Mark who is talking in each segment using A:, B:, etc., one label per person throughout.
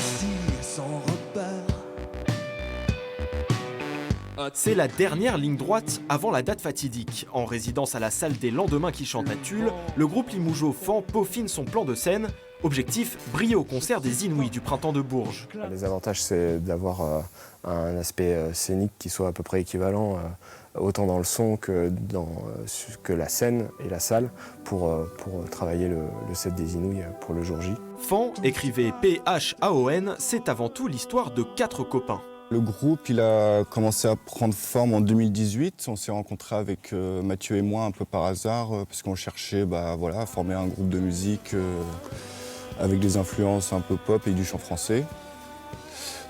A: ici sans repère.
B: C'est la dernière ligne droite avant la date fatidique. En résidence à la salle des lendemains qui chante à Tulle, le groupe Limougeot Fan peaufine son plan de scène. Objectif, briller au concert des Inouïs du printemps de Bourges.
C: Les avantages, c'est d'avoir un aspect scénique qui soit à peu près équivalent, autant dans le son que que la scène et la salle, pour travailler le set des Inouïs pour le jour J.
B: Fan, écrivez P-H-A-O-N, c'est avant tout l'histoire de 4 copains.
D: Le groupe, il a commencé à prendre forme en 2018. On s'est rencontrés avec Mathieu et moi un peu par hasard, parce qu'on cherchait à former un groupe de musique avec des influences un peu pop et du chant français.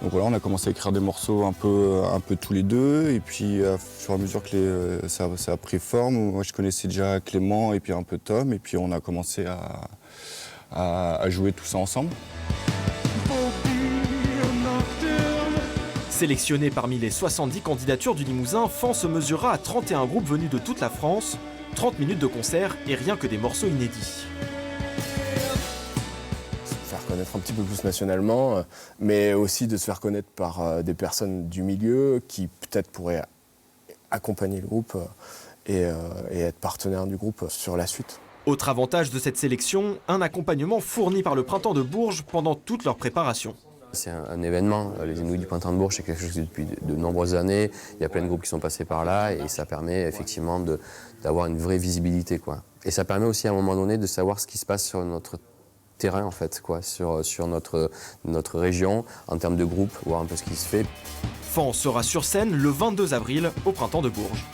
D: Donc voilà, on a commencé à écrire des morceaux un peu tous les deux. Et puis, au fur et à mesure que ça a pris forme, moi je connaissais déjà Clément et puis un peu Tom. Et puis on a commencé à jouer tout ça ensemble.
B: Sélectionné parmi les 70 candidatures du Limousin, Fan se mesurera à 31 groupes venus de toute la France, 30 minutes de concert et rien que des morceaux inédits.
C: Se faire connaître un petit peu plus nationalement, mais aussi de se faire connaître par des personnes du milieu qui peut-être pourraient accompagner le groupe et être partenaires du groupe sur la suite.
B: Autre avantage de cette sélection, un accompagnement fourni par le Printemps de Bourges pendant toute leur préparation.
E: C'est un événement, les Inouïs du Printemps de Bourges, c'est quelque chose depuis de nombreuses années. Il y a plein de groupes qui sont passés par là et ça permet effectivement d'avoir une vraie visibilité, quoi. Et ça permet aussi à un moment donné de savoir ce qui se passe sur notre terrain, en fait, quoi, sur notre région, en termes de groupe, voir un peu ce qui se fait.
B: Fan sera sur scène le 22 avril au Printemps de Bourges.